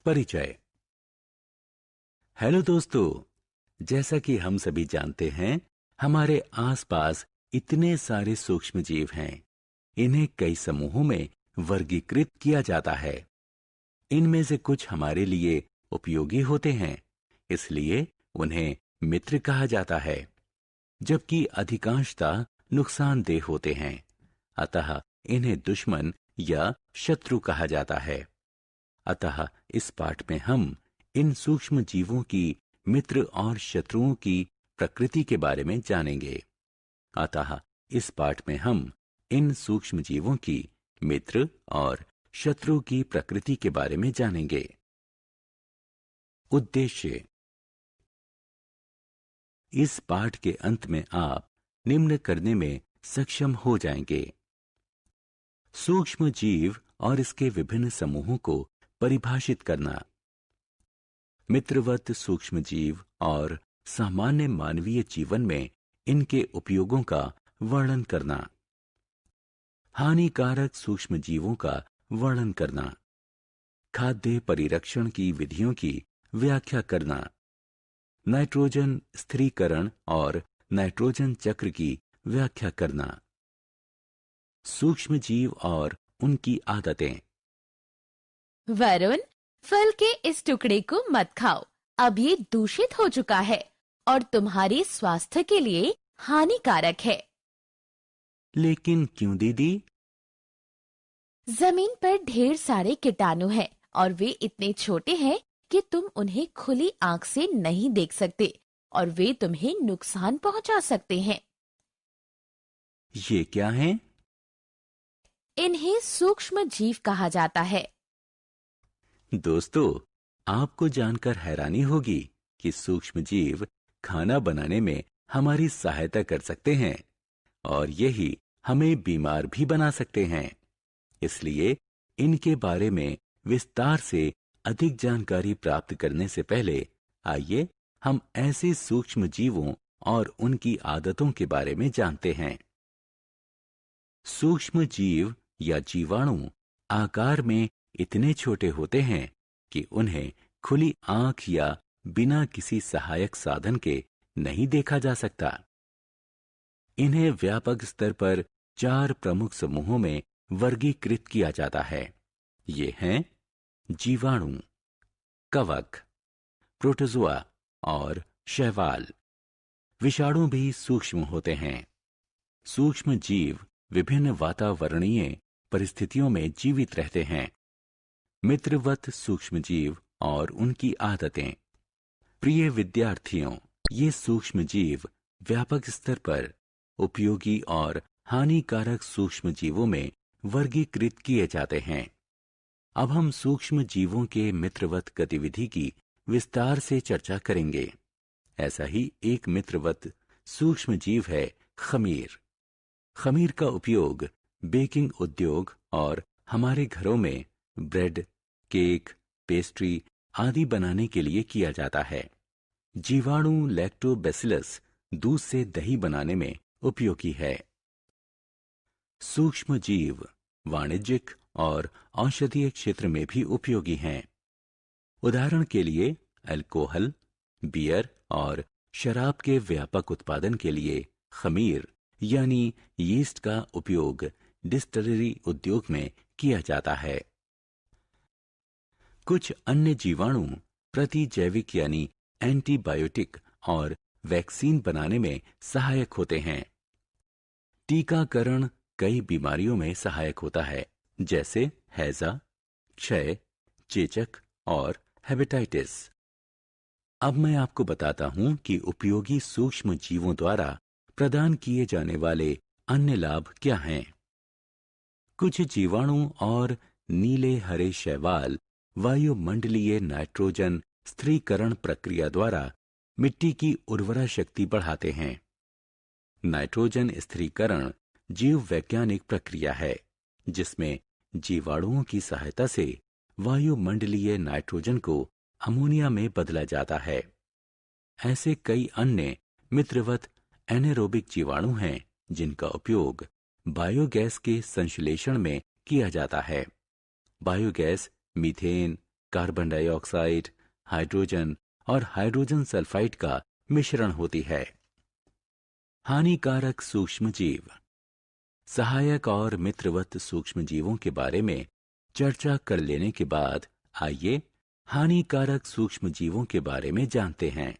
परिचय। हेलो दोस्तों, जैसा कि हम सभी जानते हैं, हमारे आसपास इतने सारे सूक्ष्म जीव हैं। इन्हें कई समूहों में वर्गीकृत किया जाता है। इनमें से कुछ हमारे लिए उपयोगी होते हैं, इसलिए उन्हें मित्र कहा जाता है, जबकि अधिकांशतः नुकसानदेह होते हैं, अतः इन्हें दुश्मन या शत्रु कहा जाता है। अतः इस पाठ में हम इन सूक्ष्म जीवों की मित्र और शत्रुओं की प्रकृति के बारे में जानेंगे। अतः इस पाठ में हम इन सूक्ष्म जीवों की मित्र और शत्रु की प्रकृति के बारे में जानेंगे। उद्देश्य। इस पाठ के अंत में आप निम्न करने में सक्षम हो जाएंगे: सूक्ष्म जीव और इसके विभिन्न समूहों को परिभाषित करना, मित्रवत सूक्ष्म जीव और सामान्य मानवीय जीवन में इनके उपयोगों का वर्णन करना, हानिकारक सूक्ष्म जीवों का वर्णन करना, खाद्य परिरक्षण की विधियों की व्याख्या करना, नाइट्रोजन स्थिरीकरण और नाइट्रोजन चक्र की व्याख्या करना, सूक्ष्म जीव और उनकी आदतें। वरुण, फल के इस टुकड़े को मत खाओ, अब ये दूषित हो चुका है और तुम्हारे स्वास्थ्य के लिए हानिकारक है। लेकिन क्यों दीदी? जमीन पर ढेर सारे कीटाणु हैं और वे इतने छोटे हैं कि तुम उन्हें खुली आंख से नहीं देख सकते और वे तुम्हें नुकसान पहुंचा सकते हैं। ये क्या है? इन्हें सूक्ष्म जीव कहा जाता है। दोस्तों, आपको जानकर हैरानी होगी कि सूक्ष्म जीव खाना बनाने में हमारी सहायता कर सकते हैं और यही हमें बीमार भी बना सकते हैं। इसलिए इनके बारे में विस्तार से अधिक जानकारी प्राप्त करने से पहले आइए हम ऐसे सूक्ष्म जीवों और उनकी आदतों के बारे में जानते हैं। सूक्ष्म जीव या जीवाणु आकार में इतने छोटे होते हैं कि उन्हें खुली आंख या बिना किसी सहायक साधन के नहीं देखा जा सकता। इन्हें व्यापक स्तर पर 4 प्रमुख समूहों में वर्गीकृत किया जाता है। ये हैं जीवाणु, कवक, प्रोटोजोआ और शैवाल। विषाणु भी सूक्ष्म होते हैं। सूक्ष्म जीव विभिन्न वातावरणीय परिस्थितियों में जीवित रहते हैं। मित्रवत सूक्ष्म जीव और उनकी आदतें। प्रिय विद्यार्थियों, ये सूक्ष्म जीव व्यापक स्तर पर उपयोगी और हानिकारक सूक्ष्म जीवों में वर्गीकृत किए जाते हैं। अब हम सूक्ष्म जीवों के मित्रवत गतिविधि की विस्तार से चर्चा करेंगे। ऐसा ही एक मित्रवत सूक्ष्म जीव है खमीर। खमीर का उपयोग बेकिंग उद्योग और हमारे घरों में ब्रेड, केक, पेस्ट्री आदि बनाने के लिए किया जाता है। जीवाणु लैक्टोबैसिलस दूध से दही बनाने में उपयोगी है। सूक्ष्म जीव वाणिज्यिक और औषधीय क्षेत्र में भी उपयोगी हैं। उदाहरण के लिए अल्कोहल, बियर और शराब के व्यापक उत्पादन के लिए खमीर यानी यीस्ट का उपयोग डिस्टिलरी उद्योग में किया जाता है। कुछ अन्य जीवाणु प्रतिजैविक यानी एंटीबायोटिक और वैक्सीन बनाने में सहायक होते हैं। टीकाकरण कई बीमारियों में सहायक होता है, जैसे हैजा, क्षय, चेचक और हेपेटाइटिस। अब मैं आपको बताता हूं कि उपयोगी सूक्ष्म जीवों द्वारा प्रदान किए जाने वाले अन्य लाभ क्या हैं। कुछ जीवाणु और नीले हरे शैवाल वायुमंडलीय नाइट्रोजन स्थिरीकरण प्रक्रिया द्वारा मिट्टी की उर्वरा शक्ति बढ़ाते हैं। नाइट्रोजन स्थिरीकरण जीव वैज्ञानिक प्रक्रिया है जिसमें जीवाणुओं की सहायता से वायुमंडलीय नाइट्रोजन को अमोनिया में बदला जाता है। ऐसे कई अन्य मित्रवत एनारोबिक जीवाणु हैं जिनका उपयोग बायोगैस के संश्लेषण में किया जाता है। Biogas methane, carbon dioxide, hydrogen और हाइड्रोजन सल्फाइड का मिश्रण होती है। हानिकारक सूक्ष्मजीव। सहायक और मित्रवत सूक्ष्मजीवों के बारे में चर्चा कर लेने के बाद आइए हानिकारक सूक्ष्मजीवों के बारे में जानते हैं।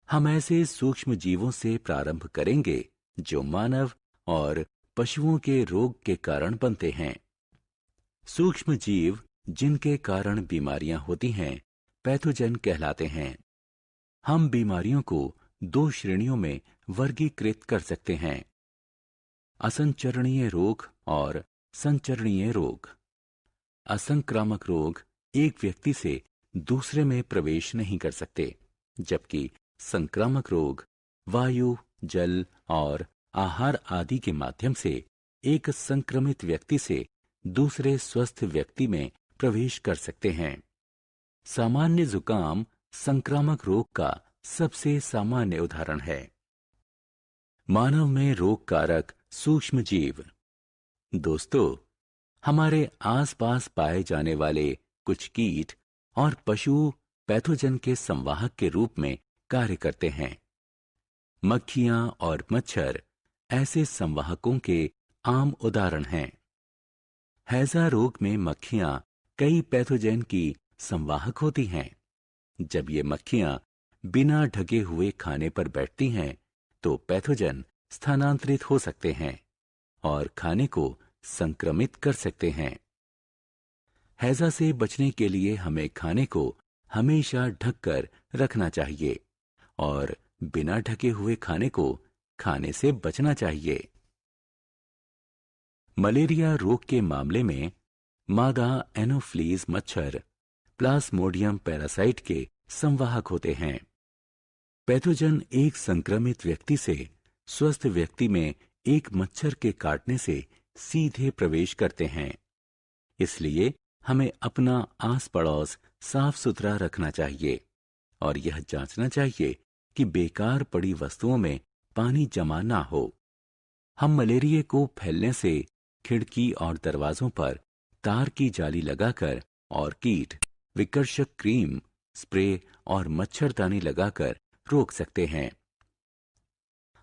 हम ऐसे सूक्ष्मजीवों से प्रारंभ करेंगे जो मानव और पशुओं के रोग के कारण बनते हैं। सूक्ष्मजीव जिनके कारण बीमारियां होती हैं, पैथोजन कहलाते हैं। हम बीमारियों को 2 श्रेणियों में वर्गीकृत कर सकते हैं: असंचरणीय रोग और संचरणीय रोग। असंक्रामक रोग एक व्यक्ति से दूसरे में प्रवेश नहीं कर सकते, जबकि संक्रामक रोग वायु, जल और आहार आदि के माध्यम से एक संक्रमित व्यक्ति से दूसरे स्वस्थ व्यक्ति में प्रवेश कर सकते हैं। सामान्य जुकाम संक्रामक रोग का सबसे सामान्य उदाहरण है। मानव में रोग कारक सूक्ष्मजीव। दोस्तों, हमारे आसपास पाए जाने वाले कुछ कीट और पशु पैथोजन के संवाहक के रूप में कार्य करते हैं। मक्खियां और मच्छर ऐसे संवाहकों के आम उदाहरण हैं। हैजा रोग में मक्खियां कई पैथोजन की संवाहक होती हैं। जब ये मक्खियां बिना ढके हुए खाने पर बैठती हैं, तो पैथोजन स्थानांतरित हो सकते हैं और खाने को संक्रमित कर सकते हैं। हैजा से बचने के लिए हमें खाने को हमेशा ढककर रखना चाहिए और बिना ढके हुए खाने को खाने से बचना चाहिए। मलेरिया रोग के मामले में मादा एनोफ्लीज मच्छर प्लाज्मोडियम पैरासाइट के संवाहक होते हैं। पैथोजन एक संक्रमित व्यक्ति से स्वस्थ व्यक्ति में एक मच्छर के काटने से सीधे प्रवेश करते हैं। इसलिए हमें अपना आस पड़ोस साफ सुथरा रखना चाहिए और यह जांचना चाहिए कि बेकार पड़ी वस्तुओं में पानी जमा ना हो। हम मलेरिया को फैलने से खिड़की और दरवाजों पर तार की जाली लगाकर और कीट विकर्षक क्रीम, स्प्रे और मच्छरदानी लगाकर रोक सकते हैं।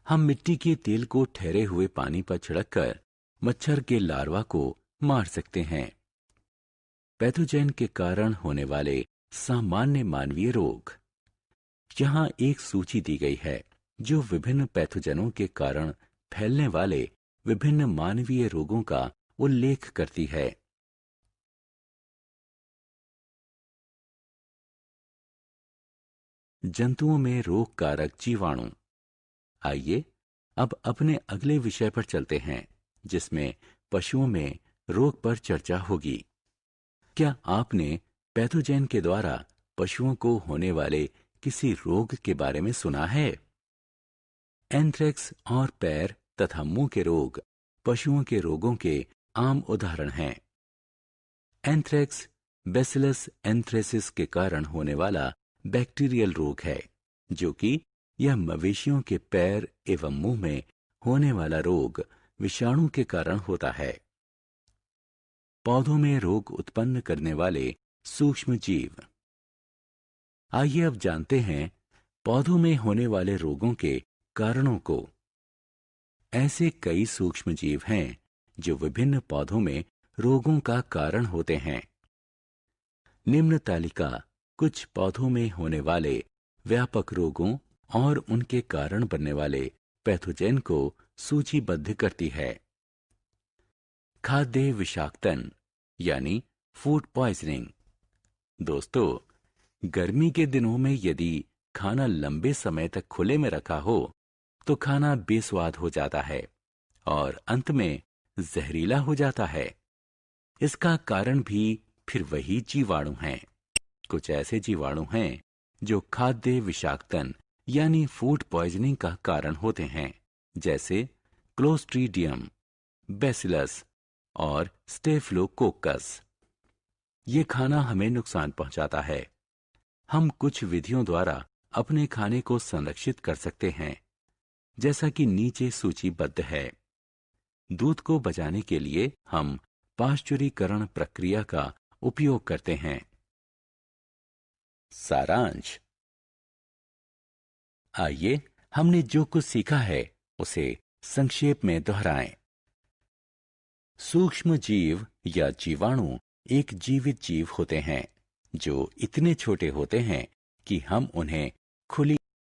हम मिट्टी के तेल को ठहरे हुए पानी पर छिड़ककर मच्छर के लार्वा को मार सकते हैं। पैथोजन के कारण होने वाले सामान्य मानवीय रोग। यहाँ एक सूची दी गई है जो विभिन्न पैथोजनों के कारण फैलने वाले विभिन्न मानवीय रोगों का उल्लेख करती है। जंतुओं में रोग कारक जीवाणु। आइए अब अपने अगले विषय पर चलते हैं, जिसमें पशुओं में रोग पर चर्चा होगी। क्या आपने पैथोजन के द्वारा पशुओं को होने वाले किसी रोग के बारे में सुना है? एंथ्रेक्स और पैर तथा मुंह के रोग पशुओं के रोगों के आम उदाहरण हैं। एंथ्रेक्स बैसिलस एंथ्रेसिस के कारण होने वाला बैक्टीरियल रोग है, जो कि यह मवेशियों के पैर एवं मुंह में होने वाला रोग विषाणु के कारण होता है। पौधों में रोग उत्पन्न करने वाले सूक्ष्म जीव। आइए अब जानते हैं पौधों में होने वाले रोगों के कारणों को। ऐसे कई सूक्ष्म जीव हैं जो विभिन्न पौधों में रोगों का कारण होते हैं। निम्न तालिका कुछ पौधों में होने वाले व्यापक रोगों और उनके कारण बनने वाले पैथोजन को सूचीबद्ध करती है। खाद्य विषाक्तन यानी फूड पॉइजनिंग। दोस्तों, गर्मी के दिनों में यदि खाना लंबे समय तक खुले में रखा हो तो खाना बेस्वाद हो जाता है और अंत में जहरीला हो जाता है। इसका कारण भी फिर वही जीवाणु हैं। कुछ ऐसे जीवाणु हैं जो खाद्य विषाक्तन यानी फूड पॉइजनिंग का कारण होते हैं, जैसे क्लोस्ट्रीडियम, बैसिलस और स्टेफिलोकोकस। ये खाना हमें नुकसान पहुंचाता है। हम कुछ विधियों द्वारा अपने खाने को संरक्षित कर सकते हैं, जैसा कि नीचे सूचीबद्ध है। दूध को बचाने के लिए हम पाश्चुरीकरण प्रक्रिया का उपयोग करते हैं। सारांश। आइए हमने जो कुछ सीखा है उसे संक्षेप में दोहराएं। सूक्ष्म जीव या जीवाणु एक जीवित जीव होते हैं जो इतने छोटे होते हैं कि हम उन्हें खुली